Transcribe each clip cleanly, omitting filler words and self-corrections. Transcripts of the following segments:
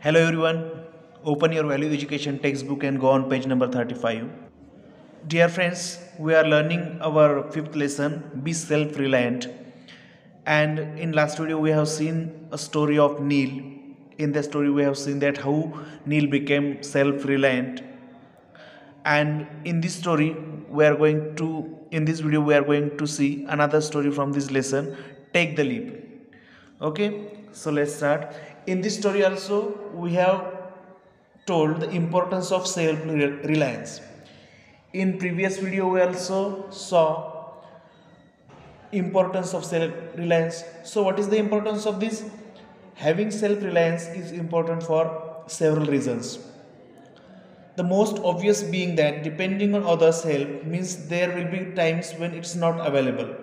Hello everyone, open your value education textbook and go on page number 35. Dear friends, we are learning our fifth lesson, be self-reliant. And in last video we have seen a story of Neil. In the story we have seen that how Neil became self-reliant. And in this story in this video we are going to see another story from this lesson, take the leap. Okay, so let's start. In this story also we have told the importance of self reliance. In previous video we also saw importance of self reliance. So what is the importance of this? Having self reliance is important for several reasons. The most obvious being that depending on others' help means there will be times when it's not available.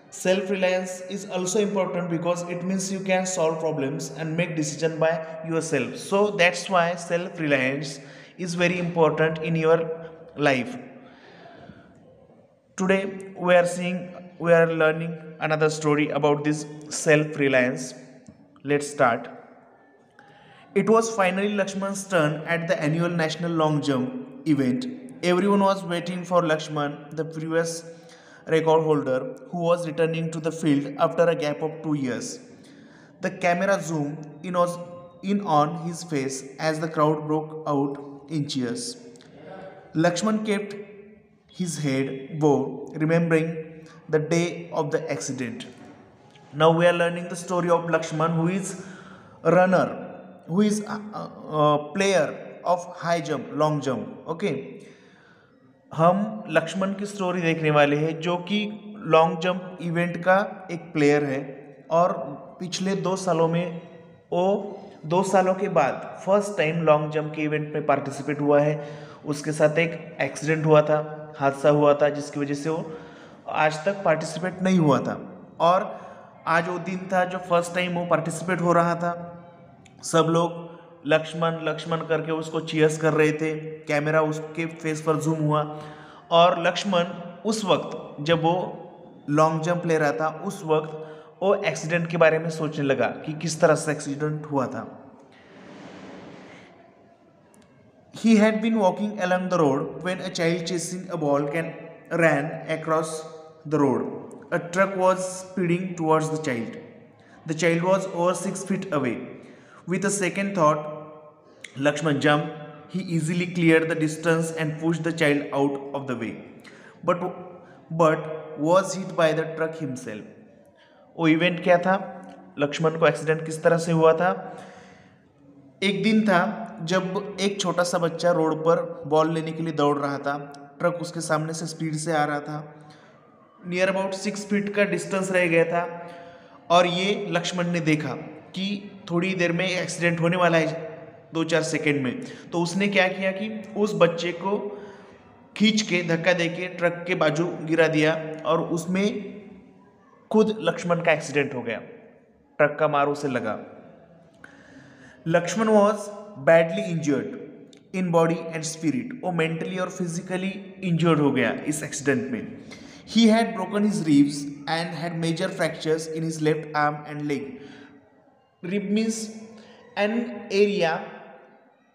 Self reliance is also important because it means you can solve problems and make decisions by yourself. So that's why self reliance is very important in your life. Today we are learning another story about this self reliance. Let's start. It was finally Lakshman's turn at the annual national long jump event. Everyone was waiting for Lakshman, the previous record holder, who was returning to the field after a gap of 2 years. The camera zoomed in on his face as the crowd broke out in cheers. Lakshman kept his head bowed, remembering the day of the accident. Now we are learning the story of Lakshman, who is a runner, who is a player of high jump, long jump. Okay, हम लक्ष्मण की story देखने वाले हैं जो कि long jump event का एक player है और पिछले 2 सालों में वो 2 सालों के बाद फर्स्ट टाइम लॉन्ग जंप के इवेंट में पार्टिसिपेट हुआ है। उसके साथ एक एक्सीडेंट हुआ था, हादसा हुआ था जिसकी वजह से वो आज तक पार्टिसिपेट नहीं हुआ था और आज वो दिन था जो फर्स्ट टाइम वो पार्टिसिपेट हो रहा था। सब लोग लक्ष्मण लक्ष्मण करके उसको चीयर्स कर रहे थे। कैमरा उसके फेस पर जूम हुआ और लक्ष्मण उस वक्त जब वो लॉन्ग जंप ले रहा था उस वक्त वो एक्सीडेंट के बारे में सोचने लगा कि किस तरह से एक्सीडेंट हुआ था। He had been walking along the road when a child chasing a ball ran across the road. A truck was speeding towards the child. The child was over 6 feet away. With a second thought, Lakshman jumped. He easily cleared the distance and pushed the child out of the way. But was hit by the truck himself. वो event क्या था? लक्ष्मण को accident किस तरह से हुआ था? एक दिन था जब एक छोटा सा बच्चा रोड पर बॉल लेने के लिए दौड़ रहा था। ट्रक उसके सामने से स्पीड से आ रहा था। नियर अबाउट 6 फीट का डिस्टेंस रह गया था और ये लक्ष्मण ने देखा कि थोड़ी देर में एक्सीडेंट होने वाला है 2-4 सेकेंड में। तो उसने क्या किया कि उस बच्चे को खींच के धक्का देके ट्रक के बाजू गिरा दिया और उसमें खुद लक्ष्मण का एक्सीडेंट हो गया। ट्रक का मार उसे लगा। Lakshman was badly injured in body and spirit. वो मेंटली और फिजिकली इंजर्ड हो गया इस एक्सीडेंट में। He had broken his ribs and had major fractures in his left arm and leg. Rib means an area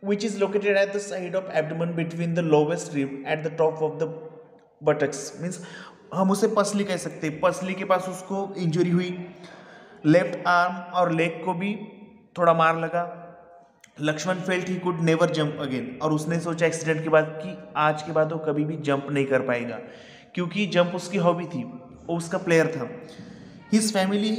which is located at the side of abdomen between the lowest rib at the top of the buttocks. Means हम उसे पसली कह सकते हैं। पसली के पास उसको injury हुई। लेफ्ट आर्म और लेग को भी थोड़ा मार लगा। Lakshman felt he could never jump again और उसने सोचा एक्सीडेंट के बाद कि आज के बाद वो कभी भी जंप नहीं कर पाएगा क्योंकि जंप उसकी हॉबी थी, वो उसका प्लेयर था। His family,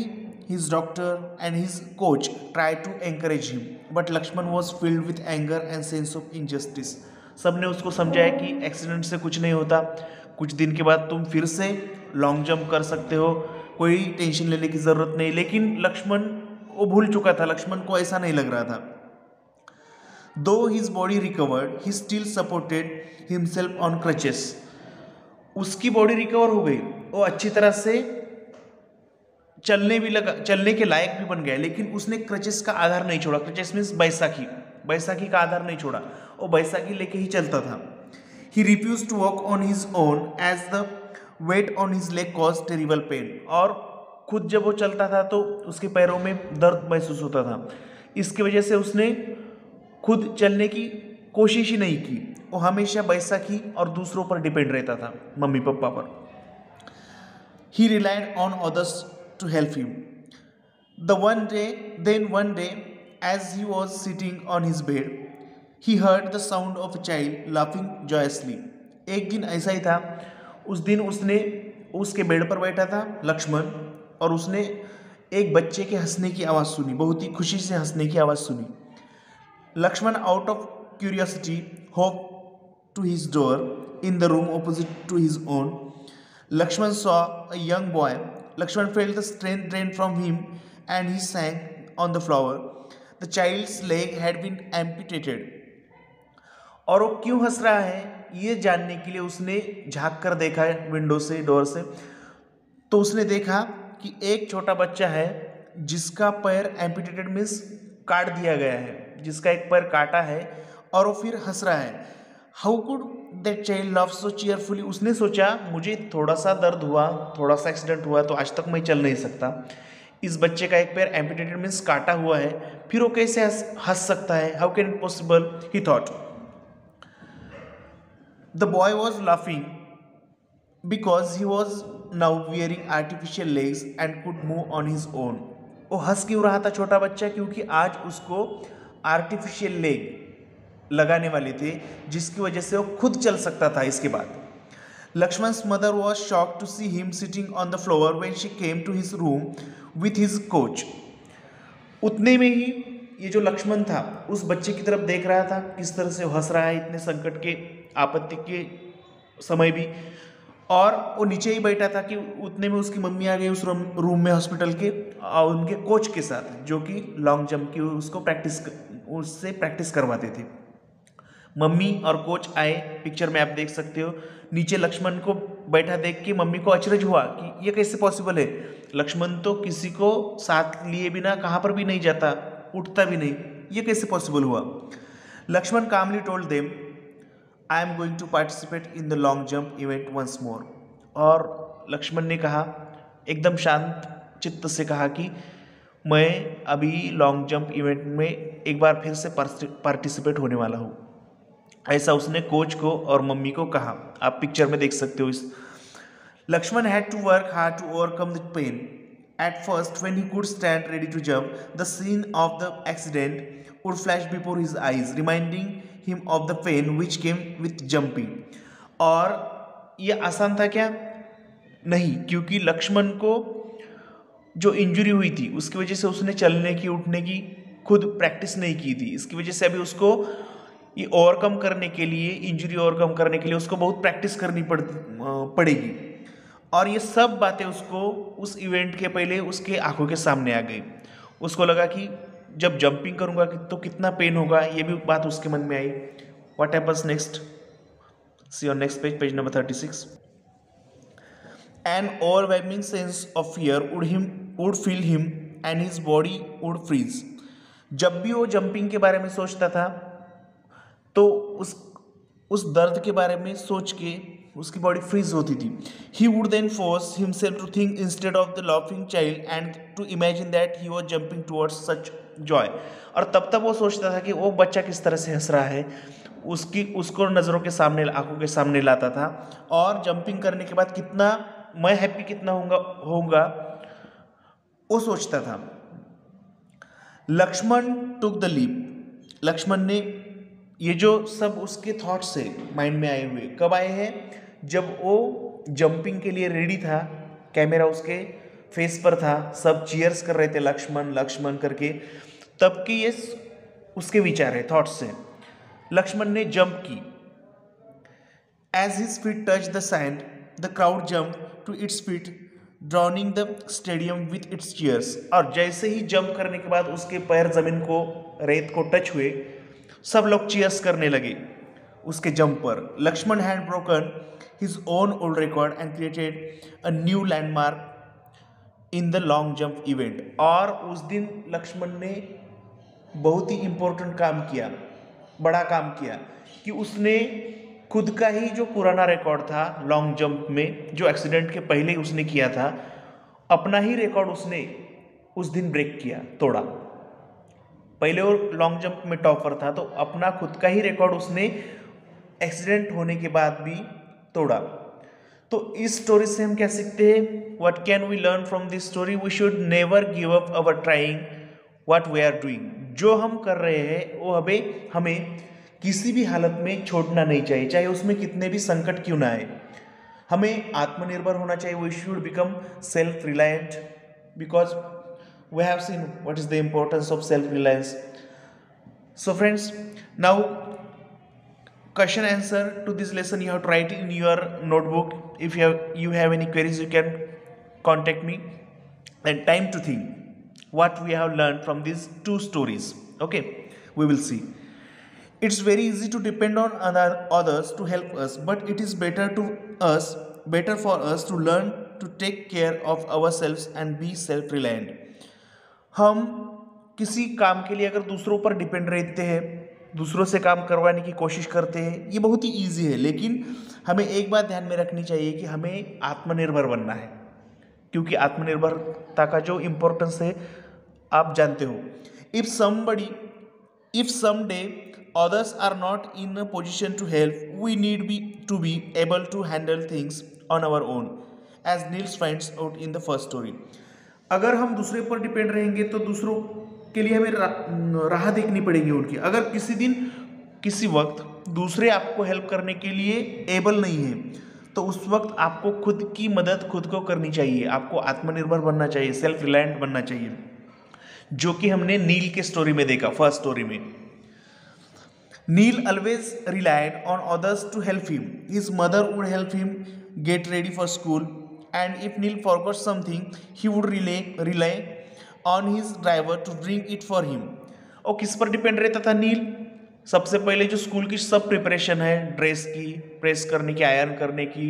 his doctor and his coach try to encourage him but Lakshman was filled with anger and sense of injustice. सब ने उसको समझाया कि एक्सीडेंट से कुछ नहीं होता, कुछ दिन के बाद तुम फिर से लॉन्ग जंप कर सकते हो, कोई टेंशन लेने की ज़रूरत नहीं। लेकिन लक्ष्मण वो भूल चुका था, लक्ष्मण को ऐसा नहीं लग रहा था। दो his body recovered he still supported himself on crutches. उसकी बॉडी रिकवर हो गई, वो अच्छी तरह से चलने भी लगा, चलने के लायक भी बन गया, लेकिन उसने क्रचेस का आधार नहीं छोड़ा। क्रचेस मीन्स बैसाखी का आधार नहीं छोड़ा, वो बैसाखी लेके ही चलता था। He refuse to walk on his own as the weight on his leg cause terrible pain. और खुद जब वो चलता था तो उसके पैरों में दर्द महसूस होता था। इसकी वजह से उसने खुद चलने की कोशिश ही नहीं की, वो हमेशा बैसाखी और दूसरों पर डिपेंड रहता था, मम्मी पापा पर। He relied on others to help him. One day, as he was sitting on his bed, he heard the sound of a child laughing joyously. एक दिन ऐसा ही था, उस दिन उसने उसके बेड पर बैठा था लक्ष्मण, और उसने एक बच्चे के हंसने की आवाज़ सुनी, बहुत ही खुशी से हंसने की आवाज़ सुनी। Lakshman out of curiosity hope to his door in the room opposite to his own. Lakshman saw a young boy. Lakshman felt the strength drained from him and he sank on the floor. The child's leg had been amputated. और वो क्यों हंस रहा है ये जानने के लिए उसने झांक कर देखा विंडो से, डोर से। तो उसने देखा कि एक छोटा बच्चा है जिसका पैर एम्पिटेटेड मीन्स काट दिया गया है, जिसका एक पैर काटा है, और वो फिर हंस रहा है। How could that child love so cheerfully. उसने सोचा मुझे थोड़ा सा दर्द हुआ, थोड़ा सा एक्सीडेंट हुआ, तो आज तक मैं चल नहीं सकता, इस बच्चे का एक पैर एम्पिटेटेड मीन्स काटा हुआ है, फिर वो कैसे हंस सकता है, how can it possible, he thought. The boy was laughing because he was now wearing artificial legs and could move on his own. वो हंस क्यों रहा था छोटा बच्चा, क्योंकि आज उसको आर्टिफिशियल लेग लगाने वाले थे, जिसकी वजह से वो खुद चल सकता था। इसके बाद Lakshman's mother was shocked to see him sitting on the floor when she came to his room with his coach. उतने में ही ये जो लक्ष्मण था उस बच्चे की तरफ देख रहा था, किस तरह से हंस रहा है इतने संकट के, आपत्ति के समय भी, और वो नीचे ही बैठा था कि उतने में उसकी मम्मी आ गई उस रूम में हॉस्पिटल के, और उनके कोच के साथ, जो कि लॉन्ग जंप की उससे प्रैक्टिस करवाते थे। मम्मी और कोच आए, पिक्चर में आप देख सकते हो। नीचे लक्ष्मण को बैठा देख के मम्मी को अचरज हुआ कि ये कैसे पॉसिबल है, लक्ष्मण तो किसी को साथ लिए बिना कहाँ पर भी नहीं जाता, उठता भी नहीं, ये कैसे पॉसिबल हुआ। Laxman Kamli told them I am going to participate in the long jump event once more. और लक्ष्मण ने कहा, एकदम शांत चित्त से कहा कि मैं अभी लॉन्ग जंप इवेंट में एक बार फिर से पार्टिसिपेट होने वाला हूँ, ऐसा उसने कोच को और मम्मी को कहा। आप पिक्चर में देख सकते हो इस। Lakshman had to work hard to overcome the pain. At first when he could stand ready to jump, the scene of the accident would flash before his eyes, reminding him of the pain which came with jumping. और ये आसान था क्या? नहीं, क्योंकि लक्ष्मण को जो injury हुई थी उसकी वजह से उसने चलने की, उठने की खुद प्रैक्टिस नहीं की थी। इसकी वजह से अभी उसको ये ओवरकम करने के लिए, इंजरी ओवरकम करने के लिए उसको बहुत प्रैक्टिस करनी पड़ेगी। और ये सब बातें उसको उस इवेंट के पहले उसके आंखों के सामने आ गई। उसको लगा कि जब जंपिंग करूंगा तो कितना पेन होगा, ये भी बात उसके मन में आई। What happens next, see on next page, page number 36। An overwhelming sense of fear would fill him and his body would freeze. जब भी वो जंपिंग के बारे में सोचता था तो उस दर्द के बारे में सोच के उसकी बॉडी फ्रीज होती थी। He would then force himself to think instead of the laughing child and to imagine that he was jumping towards such joy. और तब वो सोचता था कि वो बच्चा किस तरह से हंस रहा है, उसको नज़रों के सामने, आंखों के सामने लाता था, और जंपिंग करने के बाद कितना मैं हैप्पी कितना होऊंगा वो सोचता था। Lakshman took the leap. Lakshman ने, ये जो सब उसके थॉट्स है माइंड में आए हुए, कब आए हैं? जब वो जंपिंग के लिए रेडी था, कैमरा उसके फेस पर था, सब चीयर्स कर रहे थे लक्ष्मण लक्ष्मण करके, तब की ये उसके विचार है, थॉट्स है। लक्ष्मण ने जंप की। As his feet touch the sand, the crowd jump to its feet, drowning the stadium with its cheers. और जैसे ही जंप करने के बाद उसके पैर जमीन को, रेत को टच हुए, सब लोग चीयर्स करने लगे उसके जंप पर। Lakshman had broken his own old record and created a new landmark in the long jump event. और उस दिन लक्ष्मण ने बहुत ही इंपॉर्टेंट काम किया, बड़ा काम किया, कि उसने खुद का ही जो पुराना रिकॉर्ड था लॉन्ग जंप में, जो एक्सीडेंट के पहले उसने किया था, अपना ही रिकॉर्ड उसने उस दिन ब्रेक किया, तोड़ा। पहले वो लॉन्ग जंप में टॉपर था, तो अपना खुद का ही रिकॉर्ड उसने एक्सीडेंट होने के बाद भी तोड़ा। तो इस स्टोरी से हम क्या सीखते हैं? What can we learn from this story? We should never give up our trying what we are doing. जो हम कर रहे हैं वो हमें किसी भी हालत में छोड़ना नहीं चाहिए, चाहे उसमें कितने भी संकट क्यों ना आए। हमें आत्मनिर्भर होना चाहिए। We should become self reliant because we have seen what is the importance of self reliance. So friends, now question answer to this lesson you have to write in your notebook. If you have any queries, you can contact me. And time to think what we have learned from these two stories. Okay, we will see. It's very easy to depend on others to help us, but it is better for us to learn to take care of ourselves and be self reliant. हम किसी काम के लिए अगर दूसरों पर depend रहते हैं, दूसरों से काम करवाने की कोशिश करते हैं, ये बहुत ही ईजी है, लेकिन हमें एक बात ध्यान में रखनी चाहिए कि हमें आत्मनिर्भर बनना है, क्योंकि आत्मनिर्भरता का जो इम्पोर्टेंस है आप जानते हो। If someday others are not in a position to help, we need to be able to handle things on our own, as Niels finds out in the first story. अगर हम दूसरे पर डिपेंड रहेंगे तो दूसरों के लिए हमें राह देखनी पड़ेगी उनकी। अगर किसी दिन किसी वक्त दूसरे आपको हेल्प करने के लिए एबल नहीं है, तो उस वक्त आपको खुद की मदद खुद को करनी चाहिए। आपको आत्मनिर्भर बनना चाहिए, सेल्फ रिलायंट बनना चाहिए, जो कि हमने नील के स्टोरी में देखा, फर्स्ट स्टोरी में। Neil always relied on others to help him. His mother would help him get ready for school, and if Neil forgot something, he would rely on his driver to bring it for him. और किस पर depend रहता था नील? सबसे पहले जो school की सब प्रिपरेशन है, ड्रेस की, प्रेस करने की, आयरन करने की,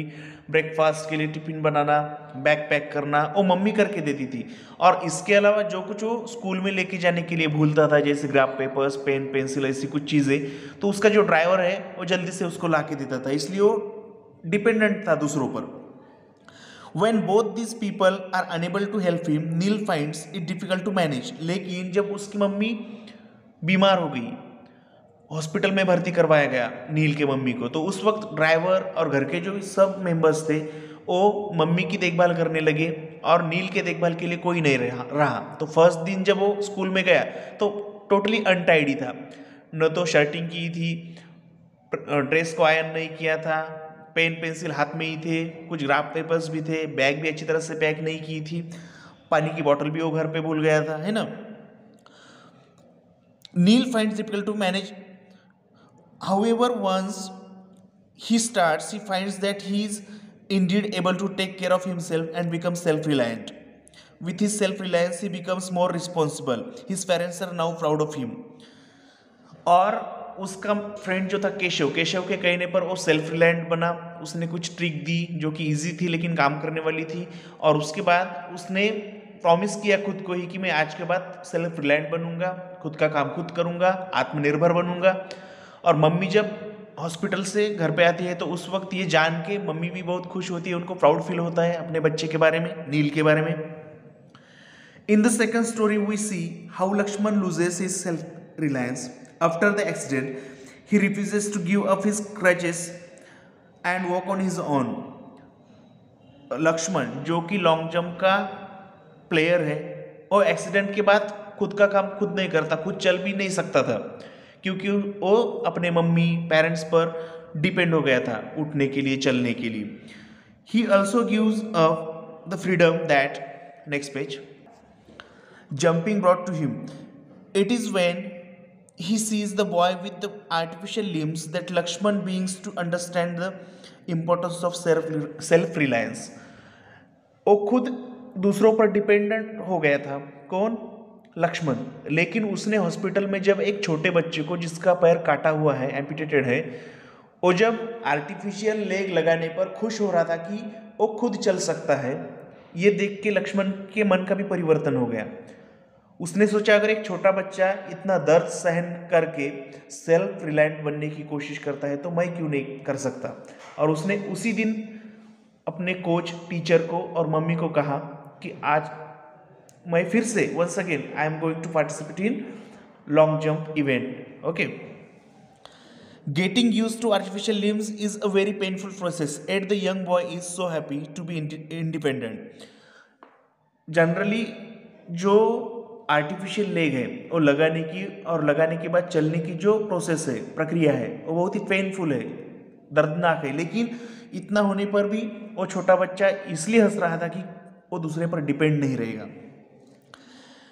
ब्रेकफास्ट के लिए टिफिन बनाना, बैग पैक करना, वो मम्मी करके देती थी। और इसके अलावा जो कुछ वो स्कूल में लेके जाने के लिए भूलता था, जैसे ग्राफ पेपर्स, पेन, पेंसिल, ऐसी कुछ चीज़ें, तो उसका जो ड्राइवर है वो जल्दी से उसको ला के देता था, इसलिए वो डिपेंडेंट था दूसरों पर। When both these people are unable to help him, Neil finds it difficult to manage. लेकिन जब उसकी मम्मी बीमार हो गई, हॉस्पिटल में भर्ती करवाया गया नील के मम्मी को, तो उस वक्त ड्राइवर और घर के जो सब मेंबर्स थे वो मम्मी की देखभाल करने लगे और नील के देखभाल के लिए कोई नहीं रहा। तो फर्स्ट दिन जब वो स्कूल में गया तो टोटली अनटाइडी था, न तो शर्टिंग की थी, ड्रेस को आयरन नहीं किया था, पेन पेंसिल हाथ में ही थे, कुछ ग्राफ पेपर्स भी थे, बैग भी अच्छी तरह से पैक नहीं की थी, पानी की बोतल भी वो घर पे भूल गया था, है ना। Neil finds difficult to manage, however once he starts he finds that he is indeed able to take care of himself and become self reliant. With his self reliance he becomes more responsible. His parents are now proud of him. और उसका friend जो था केशव के कहने पर वो self reliant बना। उसने कुछ ट्रिक दी जो कि इजी थी लेकिन काम करने वाली थी, और उसके बाद उसने प्रॉमिस किया खुद को ही कि मैं आज के बाद सेल्फ रिलायंट बनूंगा, खुद का काम खुद करूंगा, आत्मनिर्भर बनूंगा। और मम्मी जब हॉस्पिटल से घर पे आती है तो उस वक्त ये जान के मम्मी भी बहुत खुश होती है, उनको प्राउड फील होता है अपने बच्चे के बारे में, नील के बारे में। In the second story we see how Lakshman loses his self reliance after the accident. He refuses to give up his crutches and walk on his own. Lakshman जो कि लॉन्ग जंप का प्लेयर है, और एक्सीडेंट के बाद खुद का काम खुद नहीं करता, खुद चल भी नहीं सकता था, क्योंकि वो अपने मम्मी पेरेंट्स पर डिपेंड हो गया था उठने के लिए, चलने के लिए। He also gives up the freedom that, next page, jumping brought to him. It is when he sees the boy with the artificial limbs that Lakshman begins to understand the importance of self-reliance. वो खुद दूसरों पर dependent हो गया था। कौन? लक्ष्मण। लेकिन उसने हॉस्पिटल में जब एक छोटे बच्चे को जिसका पैर काटा हुआ है, एम्पुटेटेड है, वो जब आर्टिफिशियल लेग लगाने पर खुश हो रहा था कि वो खुद चल सकता है, ये देख के लक्ष्मण के मन का भी परिवर्तन हो गया। उसने सोचा अगर एक छोटा बच्चा इतना दर्द सहन करके सेल्फ रिलायंट बनने की कोशिश करता है तो मैं क्यों नहीं कर सकता। और उसने उसी दिन अपने कोच, टीचर को और मम्मी को कहा कि आज मैं फिर से once again I am going to participate in long jump event. Okay, getting used to artificial limbs is a very painful process, yet the young boy is so happy to be independent. Generally जो artificial leg है वो लगाने की और लगाने के बाद चलने की जो प्रोसेस है, प्रक्रिया है, वो बहुत ही पेनफुल है, दर्दनाक है, लेकिन इतना होने पर भी वो छोटा बच्चा इसलिए हंस रहा था कि वो दूसरे पर डिपेंड नहीं रहेगा.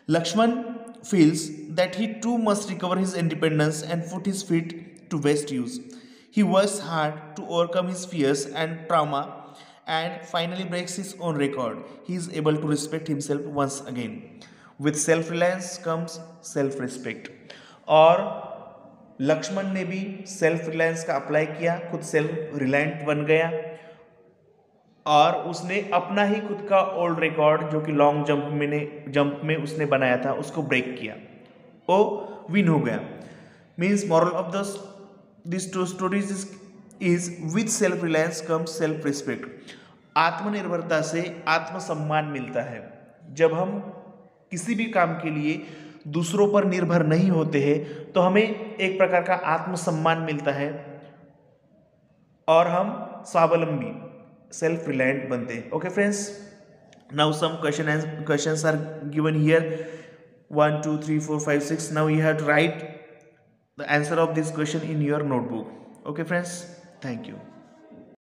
Lakshman feels that he too must recover his independence and put his feet to best use. He works hard to overcome his fears and trauma and finally breaks his own record. He is able to respect himself once again. With self-reliance comes self-respect. और लक्ष्मण ने भी self reliance का apply किया, खुद self reliant बन गया और उसने अपना ही खुद का ओल्ड रिकॉर्ड जो कि लॉन्ग जंप में उसने बनाया था उसको ब्रेक किया, वो विन हो गया. Means moral of this two stories is with self reliance comes self respect. आत्मनिर्भरता से आत्मसम्मान मिलता है. जब हम किसी भी काम के लिए दूसरों पर निर्भर नहीं होते हैं तो हमें एक प्रकार का आत्मसम्मान मिलता है और हम स्वावलंबी सेल्फ रिलायंट बनते हैं. Okay friends, now some questions are given here, 1 2 3 4 5 6. Now you have to write the answer of this question in your notebook. Okay friends, thank you.